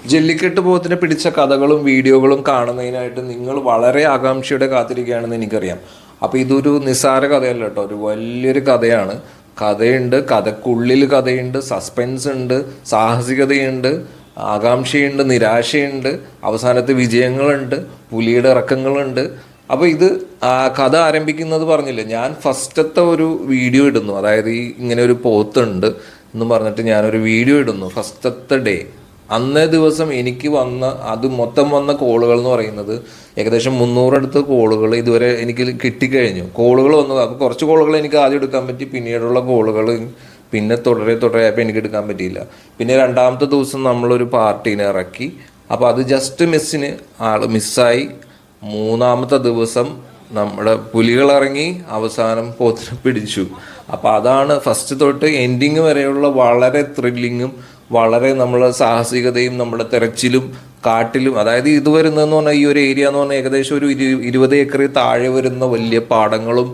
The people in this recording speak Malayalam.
ജല്ലിക്കെട്ട് പോത്തിനെ പിടിച്ച കഥകളും വീഡിയോകളും കാണുന്നതിനായിട്ട് നിങ്ങൾ വളരെ ആകാംക്ഷയോടെ കാത്തിരിക്കുകയാണെന്ന് എനിക്കറിയാം. അപ്പോൾ ഇതൊരു നിസ്സാര കഥയല്ല കേട്ടോ, ഒരു വലിയൊരു കഥയാണ്. കഥയുണ്ട്, കഥക്കുള്ളിൽ കഥയുണ്ട്, സസ്പെൻസ് ഉണ്ട്, സാഹസികതയുണ്ട്, ആകാംക്ഷയുണ്ട്, നിരാശയുണ്ട്, അവസാനത്തെ വിജയങ്ങളുണ്ട്, പുലിയുടെ ഇറക്കങ്ങളുണ്ട്. അപ്പോൾ ഇത് കഥ ആരംഭിക്കുന്നത് പറഞ്ഞില്ലേ, ഞാൻ ഫസ്റ്റത്തെ ഒരു വീഡിയോ ഇടുന്നു, അതായത് ഇങ്ങനെ ഒരു പോത്തുണ്ട് എന്ന് പറഞ്ഞിട്ട് ഞാനൊരു വീഡിയോ ഇടുന്നു ഫസ്റ്റത്തെ ഡേ. അന്നേ ദിവസം എനിക്ക് മൊത്തം വന്ന കോളുകൾ എന്ന് പറയുന്നത് ഏകദേശം 300 അടുത്ത് കോളുകൾ ഇതുവരെ എനിക്ക് കിട്ടിക്കഴിഞ്ഞു. കോളുകൾ വന്നത്, അപ്പോൾ കുറച്ച് കോളുകൾ എനിക്ക് ആദ്യം എടുക്കാൻ പറ്റി, പിന്നീടുള്ള കോളുകൾ പിന്നെ തുടരെയായപ്പോൾ എനിക്ക് എടുക്കാൻ പറ്റിയില്ല. പിന്നെ രണ്ടാമത്തെ ദിവസം നമ്മളൊരു പാർട്ടീനെ ഇറക്കി, അപ്പോൾ അത് ജസ്റ്റ് മിസ്സായി. മൂന്നാമത്തെ ദിവസം നമ്മുടെ പുലികളിറങ്ങി, അവസാനം പോത്തിനെ പിടിച്ചു. അപ്പോൾ അതാണ് ഫസ്റ്റ് തൊട്ട് എൻഡിങ് വരെയുള്ള വളരെ ത്രില്ലിങ്ങും വളരെ നമ്മുടെ സാഹസികതയും നമ്മുടെ തെരച്ചിലും കാട്ടിലും. അതായത് ഇത് വരുന്നതെന്ന് പറഞ്ഞാൽ ഈ ഒരു ഏരിയ എന്ന് പറഞ്ഞാൽ ഏകദേശം ഒരു 20 ഏക്കറിൽ താഴെ വരുന്ന വലിയ പാടങ്ങളും